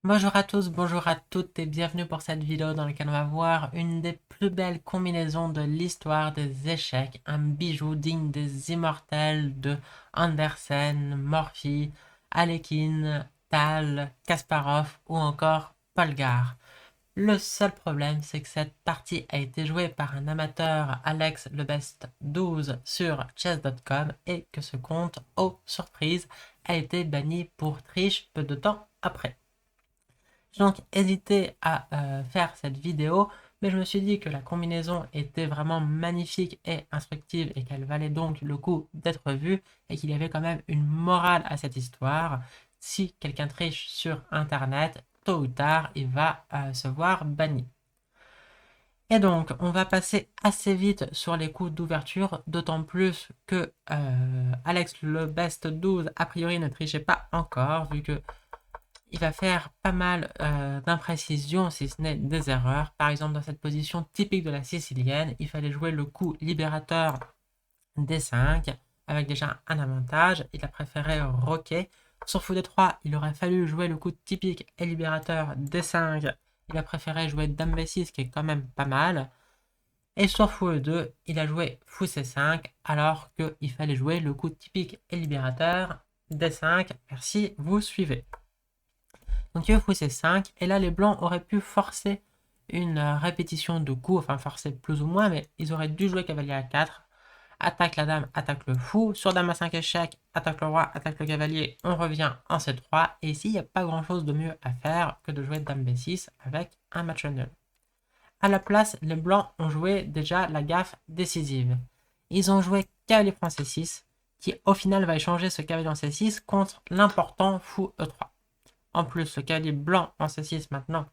Bonjour à tous, bonjour à toutes et bienvenue pour cette vidéo dans laquelle on va voir une des plus belles combinaisons de l'histoire des échecs, un bijou digne des immortels de Andersen, Morphy, Alekhine, Tal, Kasparov ou encore Polgar. Le seul problème, c'est que cette partie a été jouée par un amateur, Alex le Best 12 sur chess.com et que ce compte, oh surprise, a été banni pour triche peu de temps après. J'ai donc hésité à faire cette vidéo, mais je me suis dit que la combinaison était vraiment magnifique et instructive et qu'elle valait donc le coup d'être vue et qu'il y avait quand même une morale à cette histoire. Si quelqu'un triche sur internet, tôt ou tard, il va se voir banni. Et donc, on va passer assez vite sur les coups d'ouverture, d'autant plus que Alex le Best 12 a priori ne trichait pas encore, vu que il va faire pas mal d'imprécisions, si ce n'est des erreurs. Par exemple, dans cette position typique de la sicilienne, il fallait jouer le coup libérateur D5, avec déjà un avantage. Il a préféré roquer. Sur fou D3, il aurait fallu jouer le coup typique et libérateur D5. Il a préféré jouer Dame B6, qui est quand même pas mal. Et sur fou E2, il a joué fou C5, alors qu'il fallait jouer le coup typique et libérateur D5. Merci, vous suivez. Donc il veut pousser 5, et là les blancs auraient pu forcer une répétition de coups, enfin forcer plus ou moins, mais ils auraient dû jouer cavalier à 4, attaque la dame, attaque le fou, sur dame à 5 échec, attaque le roi, attaque le cavalier, on revient en C3, et ici il n'y a pas grand chose de mieux à faire que de jouer dame B6 avec un match nul. À la place, les blancs ont joué déjà la gaffe décisive. Ils ont joué cavalier prend C6, qui au final va échanger ce cavalier en C6 contre l'important fou E3. En plus, le cavalier blanc en C6 maintenant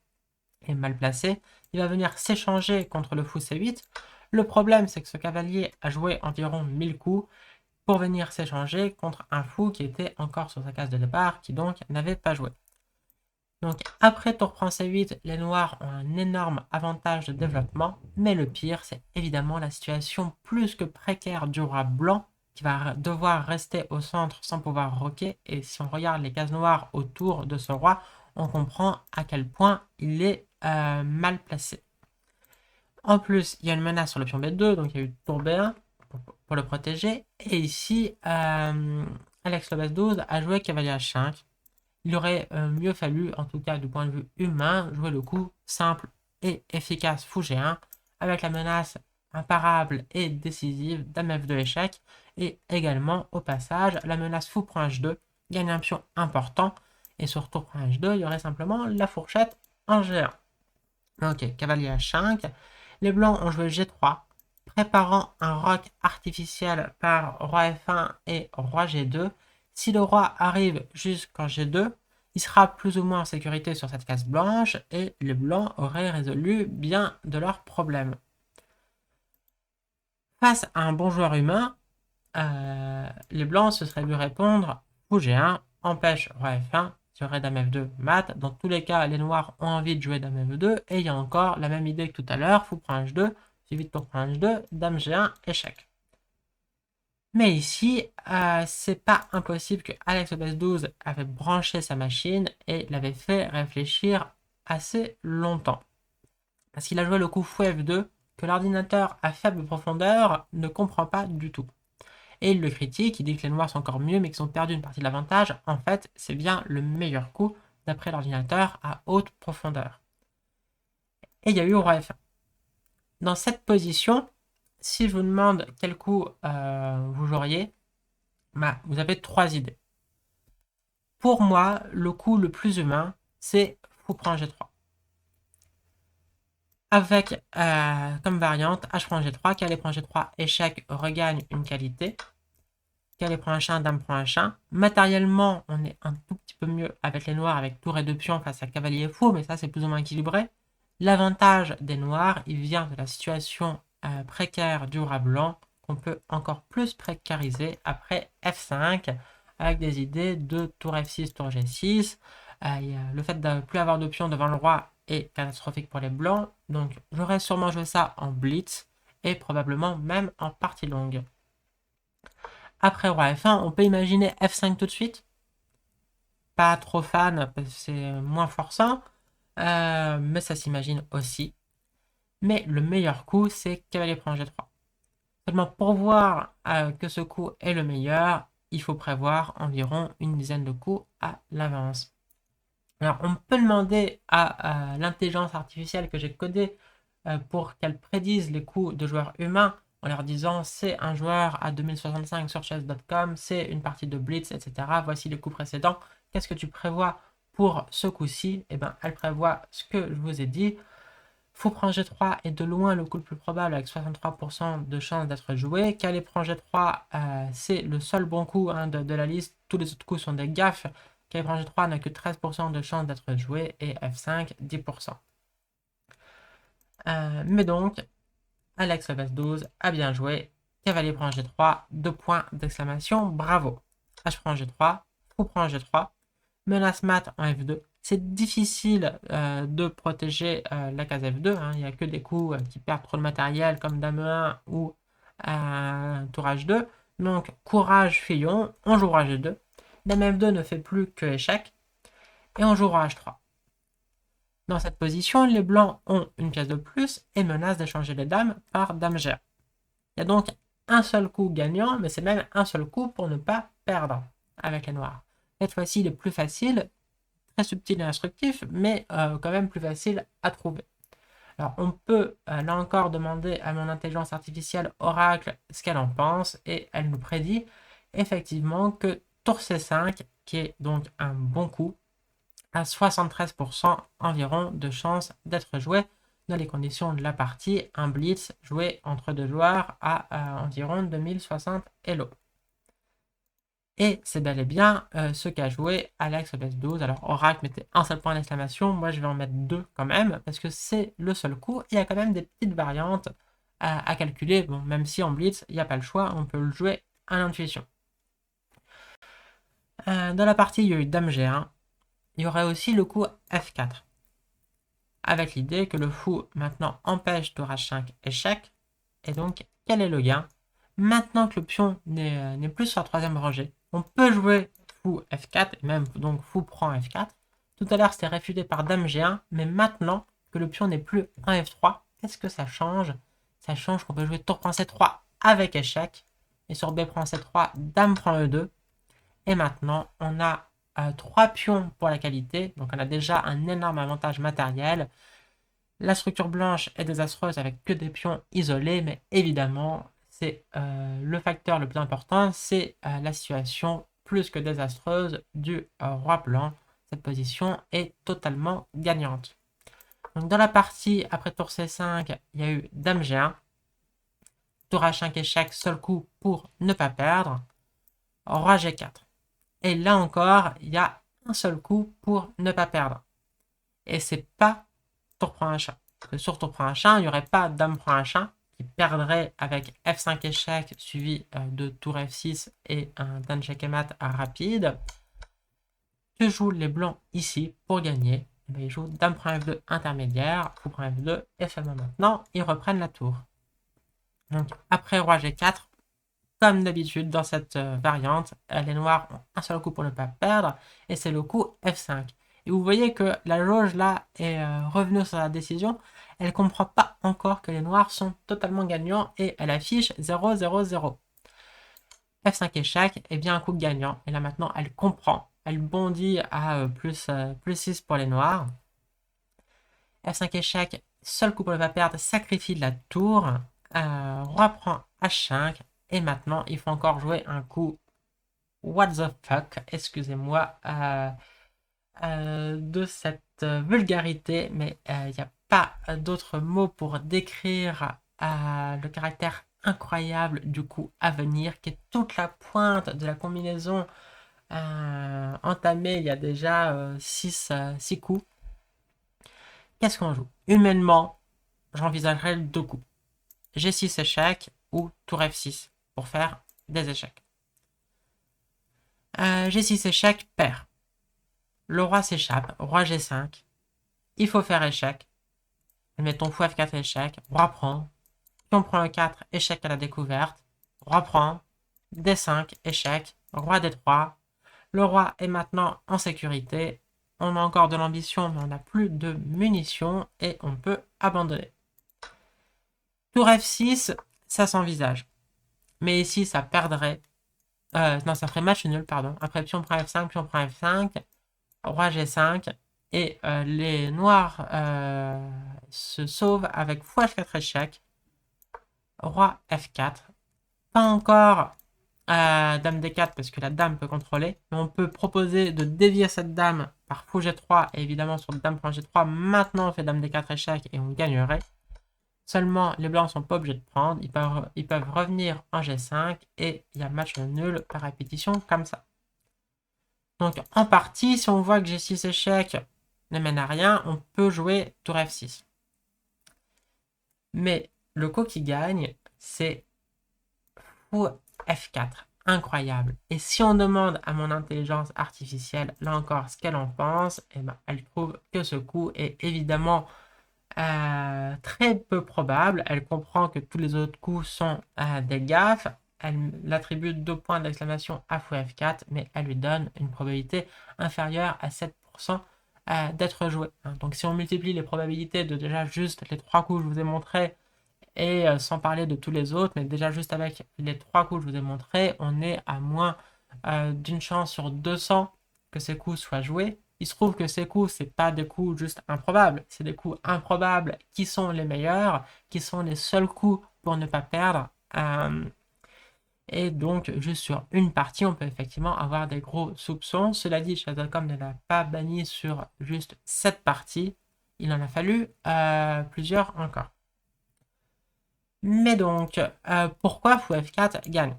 est mal placé. Il va venir s'échanger contre le fou C8. Le problème, c'est que ce cavalier a joué environ 1000 coups pour venir s'échanger contre un fou qui était encore sur sa case de départ, qui donc n'avait pas joué. Donc après tour prend C8, les noirs ont un énorme avantage de développement, mais le pire, c'est évidemment la situation plus que précaire du roi blanc, qui va devoir rester au centre sans pouvoir roquer, et si on regarde les cases noires autour de ce roi, on comprend à quel point il est mal placé. En plus, il y a une menace sur le pion B2, donc il y a eu tour B1 pour le protéger, et ici, Alex Lopez 12 a joué cavalier H5, il aurait mieux fallu, en tout cas du point de vue humain, jouer le coup simple et efficace fou G1 avec la menace imparable et décisive dame F2 échec et également au passage la menace fou prend H2, gagne un pion important et sur tour prend H2 il y aurait simplement la fourchette en G1. Ok, cavalier H5, les blancs ont joué G3 préparant un roc artificiel par roi F1 et roi G2. Si le roi arrive jusqu'en G2, il sera plus ou moins en sécurité sur cette case blanche et les blancs auraient résolu bien de leurs problèmes. Face à un bon joueur humain, les blancs se seraient dû répondre fou G1, empêche roi F1, serait dame F2 mat. Dans tous les cas, les noirs ont envie de jouer dame F2 et il y a encore la même idée que tout à l'heure, fou prend H2, suivi de tour prend H2, dame G1, échec. Mais ici, c'est pas impossible que Alex Obes12 avait branché sa machine et l'avait fait réfléchir assez longtemps. Parce qu'il a joué le coup fou F2 que l'ordinateur à faible profondeur ne comprend pas du tout. Et il le critique, il dit que les noirs sont encore mieux mais qu'ils ont perdu une partie de l'avantage. En fait, c'est bien le meilleur coup d'après l'ordinateur à haute profondeur. Et il y a eu roi F1. Dans cette position, si je vous demande quel coup vous joueriez, bah, vous avez trois idées. Pour moi, le coup le plus humain, c'est fou prend G3. Avec comme variante H prend G3, cavalier prend G3, échec regagne une qualité. Cavalier prend H1, dame prend H1. Matériellement, on est un tout petit peu mieux avec les noirs, avec tour et deux pions face à cavalier fou, mais ça c'est plus ou moins équilibré. L'avantage des noirs, il vient de la situation précaire du roi blanc, qu'on peut encore plus précariser après F5, avec des idées de tour F6, tour G6. Le fait de ne plus avoir de pions devant le roi est catastrophique pour les blancs, donc j'aurais sûrement joué ça en blitz, et probablement même en partie longue. Après roi F1, on peut imaginer F5 tout de suite. pas trop fan, parce que c'est moins forçant, mais ça s'imagine aussi. Mais le meilleur coup, c'est cavalier prend G3. Seulement pour voir que ce coup est le meilleur, il faut prévoir environ une dizaine de coups à l'avance. Alors on peut demander à l'intelligence artificielle que j'ai codée pour qu'elle prédise les coups de joueurs humains en leur disant c'est un joueur à 2065 sur chess.com, c'est une partie de Blitz, etc. Voici les coups précédents. Qu'est-ce que tu prévois pour ce coup-ci? Eh bien, elle prévoit ce que je vous ai dit. Fou prend G3 est de loin le coup le plus probable avec 63% de chances d'être joué. Calais prend G3, c'est le seul bon coup de la liste. Tous les autres coups sont des gaffes. Calais prend G3 n'a que 13% de chances d'être joué et F5, 10%. Mais donc, Alex Lopez 12 a bien joué. Cavalier prend G3, 2 points d'exclamation, bravo. H prend G3, Fou prend G3, menace mat en F2. C'est difficile de protéger la case F2. Il n'y a que des coups qui perdent trop de matériel comme Dame 1 ou tour H2. Donc courage Fillon, on joue roi G2. Dame F2 ne fait plus que échec. Et on joue roi H3. Dans cette position, les blancs ont une pièce de plus et menacent d'échanger les dames par Dame G1. Il y a donc un seul coup gagnant, mais c'est même un seul coup pour ne pas perdre avec les noirs. Cette fois-ci, il est plus facile, très subtil et instructif, mais quand même plus facile à trouver. Alors on peut là encore demander à mon intelligence artificielle Oracle ce qu'elle en pense, et elle nous prédit effectivement que tour C5, qui est donc un bon coup, a 73% environ de chances d'être joué dans les conditions de la partie, un blitz joué entre deux joueurs à environ 2060 Elo. Et c'est bel et bien ce qu'a joué Alex Lopez 12. Alors Oracle mettait un seul point d'exclamation, moi je vais en mettre deux quand même, parce que c'est le seul coup. Il y a quand même des petites variantes à calculer, bon, même si en blitz, il n'y a pas le choix, on peut le jouer à l'intuition. Dans la partie, il y a eu Dame G1, il y aurait aussi le coup F4, avec l'idée que le fou maintenant empêche tour H5 échec, et donc quel est le gain? Maintenant que le pion n'est plus sur la troisième rangée, on peut jouer fou F4, et même donc fou prend F4. Tout à l'heure c'était réfuté par Dame G1, mais maintenant que le pion n'est plus un F3, qu'est-ce que ça change? Ça change qu'on peut jouer tour prend C3 avec échec, et sur B prend C3, Dame prend E2, et maintenant on a 3 pions pour la qualité, donc on a déjà un énorme avantage matériel. La structure blanche est désastreuse avec que des pions isolés, mais évidemment, c'est le facteur le plus important, c'est la situation plus que désastreuse du roi blanc. Cette position est totalement gagnante. Donc dans la partie après tour C5, il y a eu Dame G1, tour H5 échec, seul coup pour ne pas perdre, roi G4. Et là encore, il y a un seul coup pour ne pas perdre. Et c'est pas tour prend H1. Parce que sur tour prend H1, il n'y aurait pas Dame prend H1 qui perdrait avec F5 échec suivi de tour F6 et un Dan checkmate rapide. Que jouent les blancs ici pour gagner? Ils jouent Dame prend F2 intermédiaire, Fou prend F2 et F1 maintenant. Ils reprennent la tour. Donc après Roi G4, comme d'habitude dans cette variante, les noirs ont un seul coup pour ne pas perdre, et c'est le coup F5. Et vous voyez que la jauge là est revenue sur la décision, elle ne comprend pas encore que les noirs sont totalement gagnants, et elle affiche 0-0-0. F5 échec est bien un coup gagnant, et là maintenant elle comprend, elle bondit à plus 6 pour les noirs. F5 échec, seul coup pour ne pas perdre, sacrifie de la tour, roi prend H5, et maintenant, il faut encore jouer un coup what the fuck, excusez-moi de cette vulgarité, mais il n'y a pas d'autre mot pour décrire le caractère incroyable du coup à venir, qui est toute la pointe de la combinaison entamée il y a déjà 6 coups. Qu'est-ce qu'on joue? Humainement, j'envisagerais deux coups. G6 échec ou tour F6 pour faire des échecs. G6 échec, perd. Le roi s'échappe, roi G5. Il faut faire échec. Mettons fou F4 échec, roi prend. Pion prend E4, échec à la découverte. Roi prend. D5, échec. Roi D3. Le roi est maintenant en sécurité. On a encore de l'ambition, mais on n'a plus de munitions et on peut abandonner. Tour F6, ça s'envisage. Mais ici, ça perdrait. Non, ça ferait match nul, pardon. Après, pion prend F5, pion prend F5, roi G5. Et les noirs se sauvent avec fou H4 échec. Roi F4. Pas encore dame D4 parce que la dame peut contrôler. Mais on peut proposer de dévier cette dame par fou G3. Et évidemment, sur dame prend G3, maintenant on fait dame D4 échec et on gagnerait. Seulement, les blancs sont pas obligés de prendre. Ils peuvent revenir en G5 et il y a match nul par répétition comme ça. Donc en partie, si on voit que G6 échec ne mène à rien, on peut jouer tour F6. Mais le coup qui gagne, c'est fou F4. Incroyable. Et si on demande à mon intelligence artificielle, là encore, ce qu'elle en pense, eh ben, elle trouve que ce coup est évidemment très peu probable. Elle comprend que tous les autres coups sont des gaffes. Elle l'attribue 2 points d'exclamation à fou F4, mais elle lui donne une probabilité inférieure à 7% d'être joué. Donc si on multiplie les probabilités de déjà juste les 3 coups que je vous ai montrés, et sans parler de tous les autres, mais déjà juste avec les 3 coups que je vous ai montrés, on est à moins d'une chance sur 200 que ces coups soient joués. Il se trouve que ces coups, c'est pas des coups juste improbables, c'est des coups improbables qui sont les meilleurs, qui sont les seuls coups pour ne pas perdre. Et donc, juste sur une partie, on peut effectivement avoir des gros soupçons. Cela dit, Shadowcom ne l'a pas banni sur juste cette partie. Il en a fallu plusieurs encore. Mais donc, pourquoi fou F4 gagne?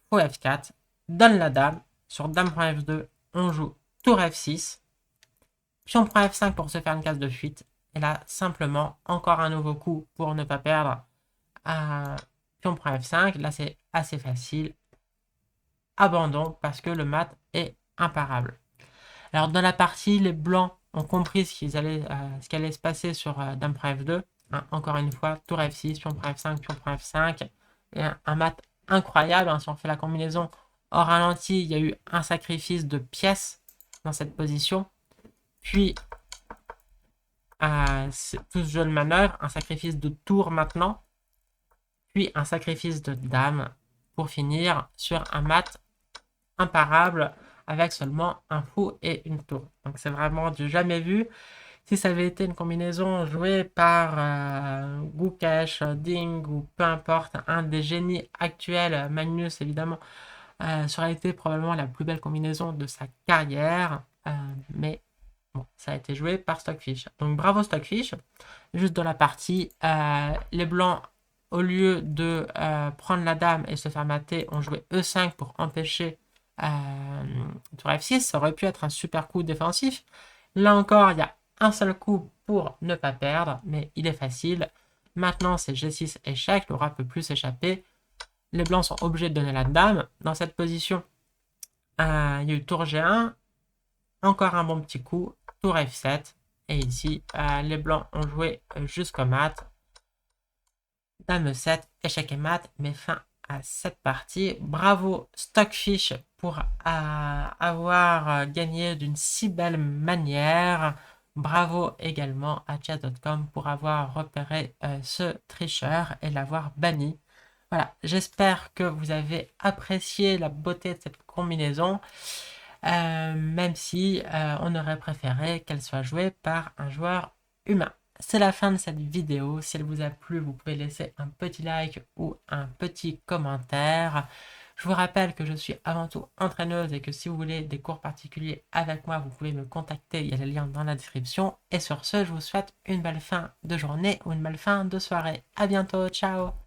Fou F4 donne la dame. Sur dame prend F2, on joue tour F6. Pion prend F5 pour se faire une case de fuite. Et là, simplement, encore un nouveau coup pour ne pas perdre. Pion prend F5. Là, c'est assez facile. Abandon parce que le mat est imparable. Alors, dans la partie, les blancs ont compris ce qui allait se passer sur dame prend F2. Hein, encore une fois, tour F6, pion prend F5, pion prend F5. Et un mat incroyable. Hein, si on fait la combinaison au ralenti, il y a eu un sacrifice de pièces dans cette position. Puis, tout ce jeu de manœuvre, un sacrifice de tour maintenant. Puis, un sacrifice de dame pour finir sur un mat imparable avec seulement un fou et une tour. Donc, c'est vraiment du jamais vu. Si ça avait été une combinaison jouée par Gukesh, Ding ou peu importe, un des génies actuels, Magnus évidemment, ça aurait été probablement la plus belle combinaison de sa carrière. Mais bon, ça a été joué par Stockfish. Donc bravo Stockfish. Juste dans la partie, les blancs, au lieu de prendre la dame et se faire mater, ont joué E5 pour empêcher tour F6. Ça aurait pu être un super coup défensif. Là encore, il y a un seul coup pour ne pas perdre, mais il est facile. Maintenant, c'est G6 échec, le roi peut plus s'échapper. Les blancs sont obligés de donner la dame. Dans cette position, il y a eu tour G1, encore un bon petit coup, tour F7. Et ici, les blancs ont joué jusqu'au mat. Dame E7, échec et mat, met fin à cette partie. Bravo Stockfish pour avoir gagné d'une si belle manière. Bravo également à chat.com pour avoir repéré ce tricheur et l'avoir banni. Voilà, j'espère que vous avez apprécié la beauté de cette combinaison, même si on aurait préféré qu'elle soit jouée par un joueur humain. C'est la fin de cette vidéo. Si elle vous a plu, vous pouvez laisser un petit like ou un petit commentaire. Je vous rappelle que je suis avant tout entraîneuse et que si vous voulez des cours particuliers avec moi, vous pouvez me contacter. Il y a les liens dans la description. Et sur ce, je vous souhaite une belle fin de journée ou une belle fin de soirée. À bientôt, ciao!